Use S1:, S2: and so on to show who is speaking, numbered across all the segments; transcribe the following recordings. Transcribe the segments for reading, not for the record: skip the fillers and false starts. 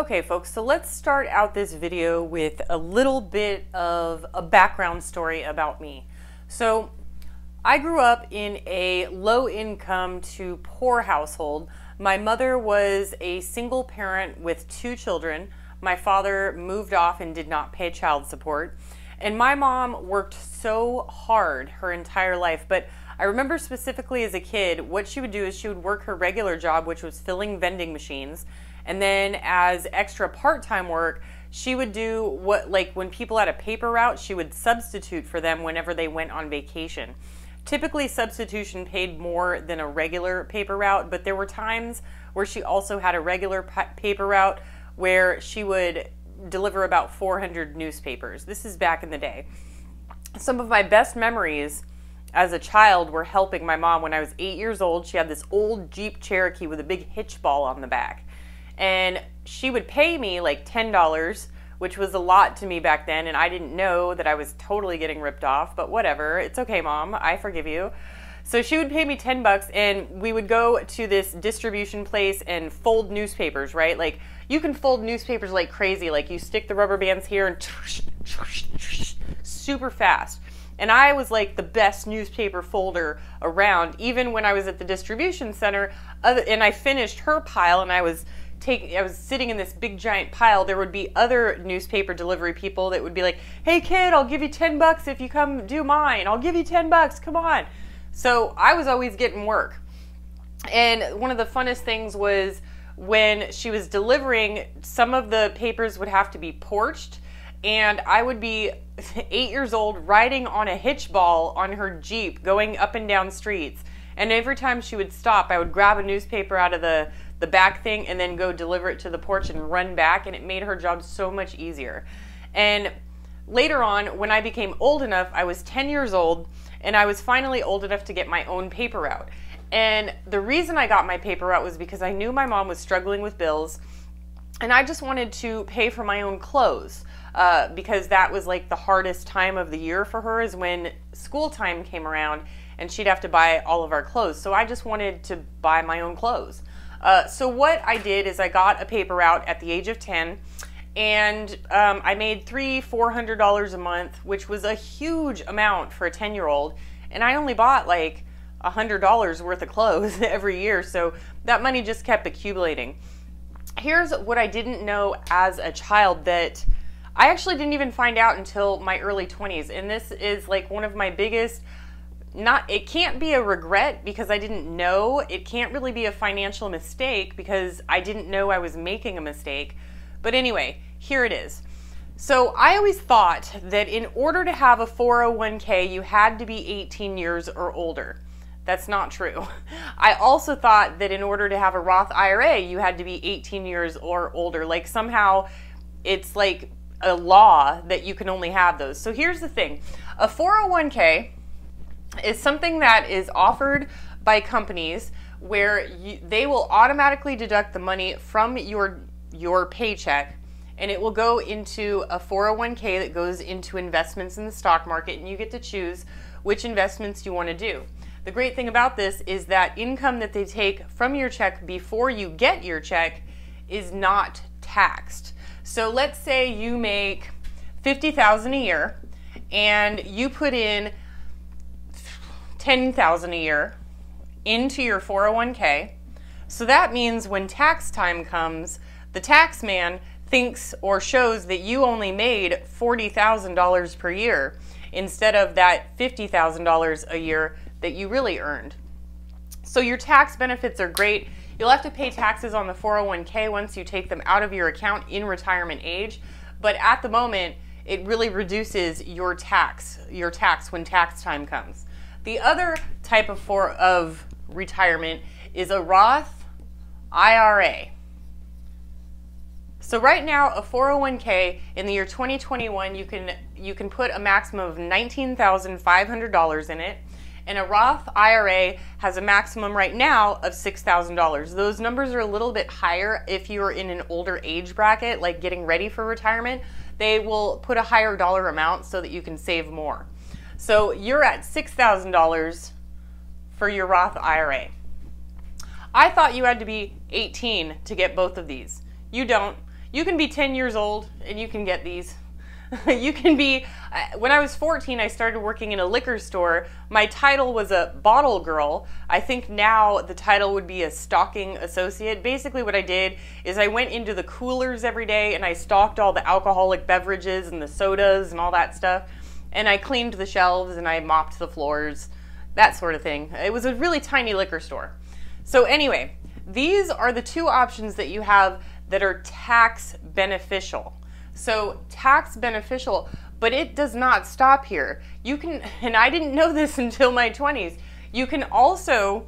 S1: Okay folks, so let's start out this video with a little bit of a background story about me. So I grew up in a low income to poor household. My mother was a single parent with 2 children. My father moved off and did not pay child support. And my mom worked so hard her entire life, but I remember specifically as a kid, what she would do is she would work her regular job, which was filling vending machines. And then as extra part-time work, she would do what, like when people had a paper route, she would substitute for them whenever they went on vacation. Typically substitution paid more than a regular paper route, but there were times where she also had a regular paper route where she would deliver about 400 newspapers. This is back in the day. Some of my best memories as a child were helping my mom. When I was 8 years old, she had this old Jeep Cherokee with a big hitch ball on the back. And she would pay me like $10, which was a lot to me back then, and I didn't know that I was totally getting ripped off, but whatever. It's okay, Mom. I forgive you. So she would pay me $10, and we would go to this distribution place and fold newspapers, right? Like, you can fold newspapers like crazy. Like, you stick the rubber bands here and super fast. And I was like the best newspaper folder around, even when I was at the distribution center, and I finished her pile, and I was sitting in this big giant pile. There would be other newspaper delivery people that would be like, hey kid, I'll give you $10 if you come do mine. I'll give you $10, come on. So I was always getting work. And one of the funnest things was when she was delivering, some of the papers would have to be porched, and I would be 8 years old riding on a hitch ball on her Jeep going up and down streets. And every time she would stop, I would grab a newspaper out of the back thing and then go deliver it to the porch and run back, and it made her job so much easier. And later on, when I became old enough, I was 10 years old, and I was finally old enough to get my own paper route. And the reason I got my paper route was because I knew my mom was struggling with bills, and I just wanted to pay for my own clothes, because that was like the hardest time of the year for her, is when school time came around and she'd have to buy all of our clothes. So I just wanted to buy my own clothes. So what I did is I got a paper route at the age of 10, and I made $300–400 a month, which was a huge amount for a 10-year-old, and I only bought like $100 worth of clothes every year, so that money just kept accumulating. Here's what I didn't know as a child that I actually didn't even find out until my early 20s, and this is like one of my biggest, it can't be a regret because I didn't know. It can't really be a financial mistake because I didn't know I was making a mistake. But anyway, here it is. So I always thought that in order to have a 401k, you had to be 18 years or older. That's not true. I also thought that in order to have a Roth IRA, you had to be 18 years or older. Like somehow it's like a law that you can only have those. So here's the thing. A 401k is something that is offered by companies where they will automatically deduct the money from your paycheck, and it will go into a 401k that goes into investments in the stock market, and you get to choose which investments you want to do. The great thing about this is that income that they take from your check before you get your check is not taxed. So let's say you make $50,000 a year and you put in $10,000 a year into your 401k. So that means when tax time comes, the tax man thinks or shows that you only made $40,000 per year instead of that $50,000 a year that you really earned. So your tax benefits are great. You'll have to pay taxes on the 401k once you take them out of your account in retirement age, but at the moment, it really reduces your tax when tax time comes. The other type of retirement is a Roth IRA. So right now, a 401k in the year 2021, you can put a maximum of $19,500 in it, and a Roth IRA has a maximum right now of $6,000. Those numbers are a little bit higher if you're in an older age bracket, like getting ready for retirement. They will put a higher dollar amount so that you can save more. So you're at $6,000 for your Roth IRA. I thought you had to be 18 to get both of these. You don't. You can be 10 years old and you can get these. You can be, when I was 14, I started working in a liquor store. My title was a bottle girl. I think now the title would be a stocking associate. Basically what I did is I went into the coolers every day and I stocked all the alcoholic beverages and the sodas and all that stuff. And I cleaned the shelves and I mopped the floors, that sort of thing. It was a really tiny liquor store. So anyway, these are the two options that you have that are tax beneficial. So tax beneficial, but it does not stop here. You can, and I didn't know this until my 20s, you can also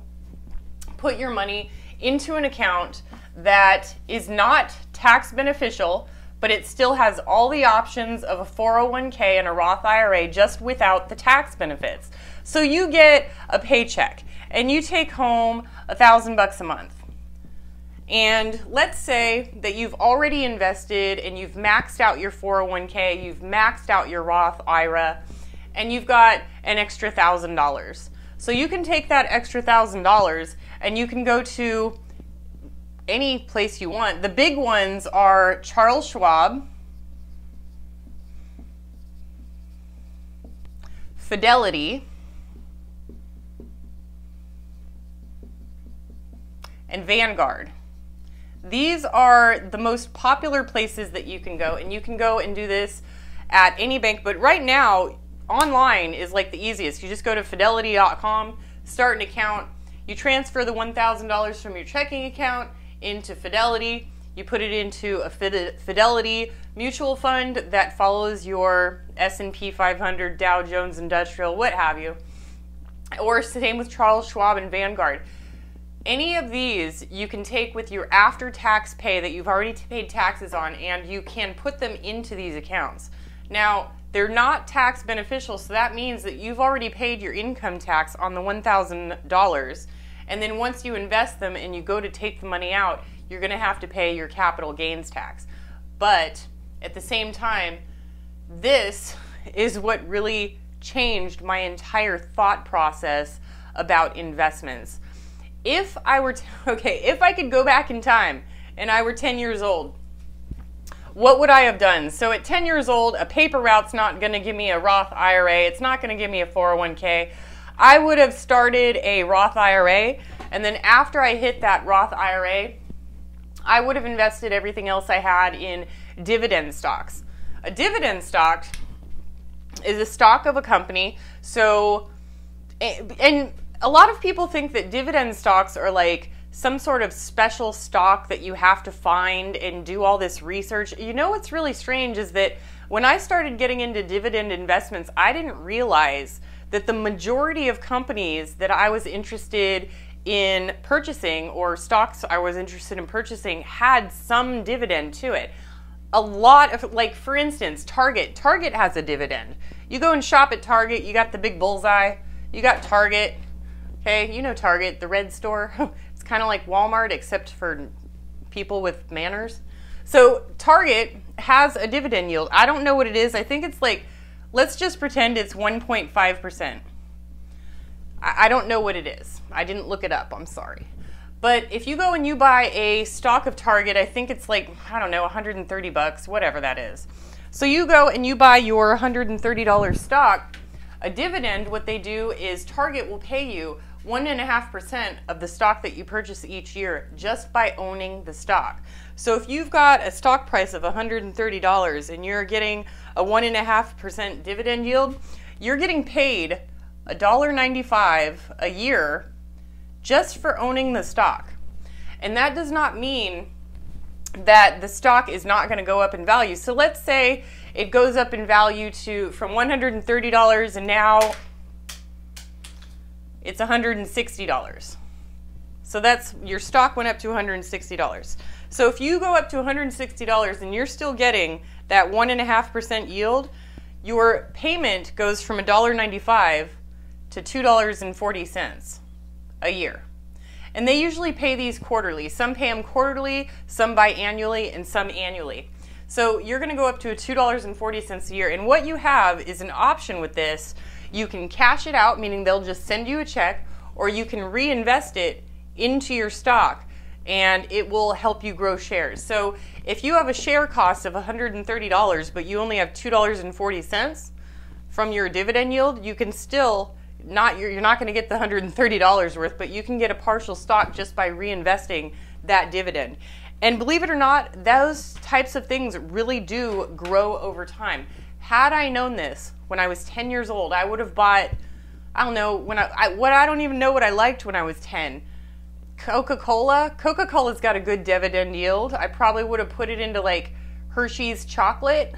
S1: put your money into an account that is not tax beneficial, but it still has all the options of a 401k and a Roth IRA just without the tax benefits. So you get a paycheck and you take home $1,000 a month. And let's say that you've already invested and you've maxed out your 401k, you've maxed out your Roth IRA, and you've got an extra $1,000. So you can take that extra $1,000 and you can go to any place you want. The big ones are Charles Schwab, Fidelity, and Vanguard. These are the most popular places that you can go, and you can go and do this at any bank, but right now online is like the easiest. You just go to fidelity.com, start an account, you transfer the $1,000 from your checking account into Fidelity, you put it into a Fidelity mutual fund that follows your S&P 500, Dow Jones Industrial, what have you, or same with Charles Schwab and Vanguard. Any of these you can take with your after-tax pay that you've already paid taxes on, and you can put them into these accounts. Now, they're not tax beneficial, so that means that you've already paid your income tax on the $1,000, and then once you invest them and you go to take the money out, you're going to have to pay your capital gains tax. But at the same time, this is what really changed my entire thought process about investments. If I were, if I could go back in time and I were 10 years old, what would I have done? So at 10 years old, a paper route's not going to give me a Roth IRA. It's not going to give me a 401k. I would have started a Roth IRA, and then after I hit that Roth IRA, I would have invested everything else I had in dividend stocks. A dividend stock is a stock of a company. So, and a lot of people think that dividend stocks are like some sort of special stock that you have to find and do all this research. You know what's really strange is that when I started getting into dividend investments, I didn't realize that the majority of companies that I was interested in purchasing, or stocks I was interested in purchasing, had some dividend to it. A lot of, like for instance, Target. Target has a dividend. You go and shop at Target, you got the big bullseye, you got Target. Okay, you know Target, the red store. It's kind of like Walmart except for people with manners. So Target has a dividend yield. I don't know what it is. I think it's like, let's just pretend it's 1.5%. I don't know what it is. I didn't look it up, I'm sorry. But if you go and you buy a stock of Target, I think it's like, I don't know, 130 bucks, whatever that is. So you go and you buy your $130 stock. A dividend, what they do is Target will pay you 1.5% of the stock that you purchase each year just by owning the stock. So if you've got a stock price of $130 and you're getting a 1.5% dividend yield, you're getting paid $1.95 a year just for owning the stock. And that does not mean that the stock is not going to go up in value. So let's say it goes up in value from $130 and now it's $160. So that's, your stock went up to $160. So if you go up to $160 and you're still getting that 1.5% yield, your payment goes from $1.95 to $2.40 a year. And they usually pay these quarterly. Some pay them quarterly, some biannually, and some annually. So you're going to go up to $2.40 a year. And what you have is an option with this. You can cash it out, meaning they'll just send you a check, or you can reinvest it into your stock. and it will help you grow shares. So if you have a share cost of $130, but you only have $2.40 from your dividend yield, you can still you're not going to get the $130 worth, but you can get a partial stock just by reinvesting that dividend. And believe it or not, those types of things really do grow over time. Had I known this when I was 10 years old, I would have bought, I don't know, I don't even know what I liked when I was 10. Coca-Cola. Coca-Cola's got a good dividend yield. I probably would have put it into like Hershey's chocolate.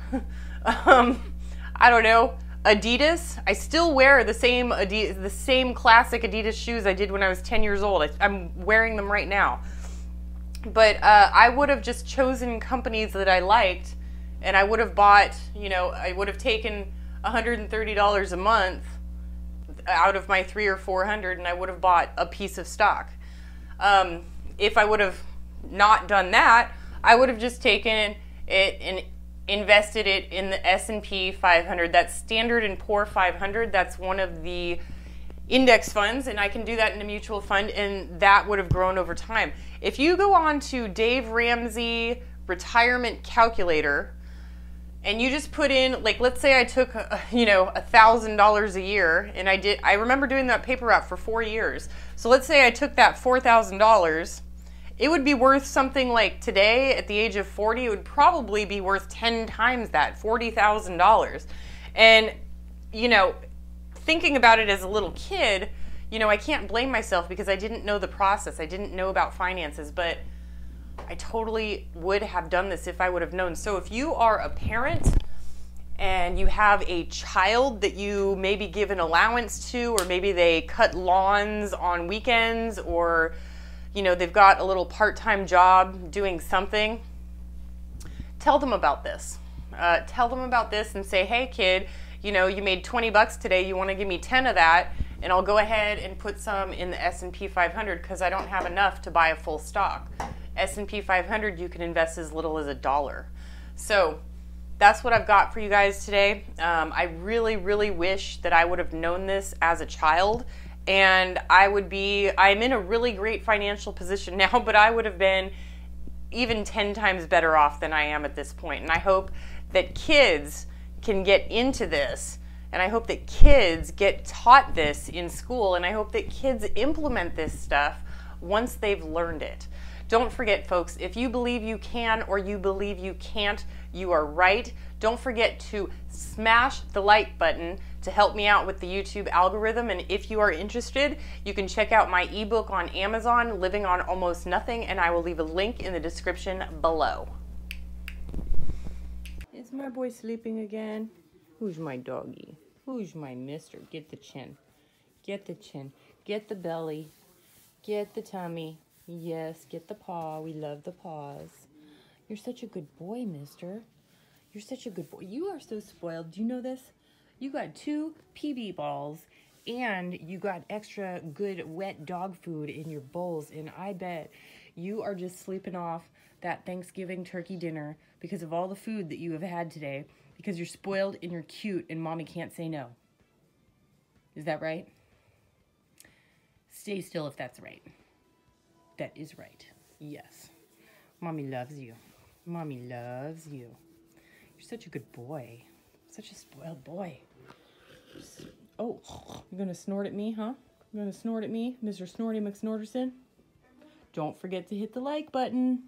S1: I don't know. Adidas. I still wear the same classic Adidas shoes I did when I was 10 years old. I'm wearing them right now. But I would have just chosen companies that I liked, and I would have bought, I would have taken $130 a month out of my $300 or $400, and I would have bought a piece of stock. If I would have not done that, I would have just taken it and invested it in the S&P 500. That's Standard & Poor 500. That's one of the index funds, and I can do that in a mutual fund, and that would have grown over time. If you go on to Dave Ramsey retirement calculator and you just put in, like, let's say I took $1,000 a year, and I remember doing that paper route for 4 years. So let's say I took that $4,000, it would be worth something like today at the age of 40, it would probably be worth 10 times that, $40,000. And thinking about it as a little kid, I can't blame myself because I didn't know the process. I didn't know about finances, but I totally would have done this if I would have known. So if you are a parent and you have a child that you maybe give an allowance to, or maybe they cut lawns on weekends, or they've got a little part-time job doing something, tell them about this. Tell them about this and say, hey kid, you made 20 bucks today, you want to give me 10 of that, and I'll go ahead and put some in the S&P 500 because I don't have enough to buy a full stock. S&P 500, you can invest as little as $1. So that's what I've got for you guys today. I really, really wish that I would have known this as a child, and I'm in a really great financial position now, but I would have been even 10 times better off than I am at this point. And I hope that kids can get into this, and I hope that kids get taught this in school, and I hope that kids implement this stuff once they've learned it. Don't forget, folks, if you believe you can or you believe you can't, you are right. Don't forget to smash the like button to help me out with the YouTube algorithm. And if you are interested, you can check out my ebook on Amazon, Living on Almost Nothing, and I will leave a link in the description below. Is my boy sleeping again? Who's my doggy? Who's my mister? Get the chin. Get the chin. Get the belly. Get the tummy. Yes, get the paw. We love the paws. You're such a good boy, mister. You're such a good boy. You are so spoiled. Do you know this? You got 2 PB balls, and you got extra good wet dog food in your bowls, and I bet you are just sleeping off that Thanksgiving turkey dinner because of all the food that you have had today, because you're spoiled and you're cute and mommy can't say no. Is that right? Stay still if that's right. That is right. Yes. Mommy loves you. Mommy loves you. You're such a good boy. Such a spoiled boy. Oh, you're going to snort at me, huh? You're going to snort at me, Mr. Snorty McSnorterson? Don't forget to hit the like button.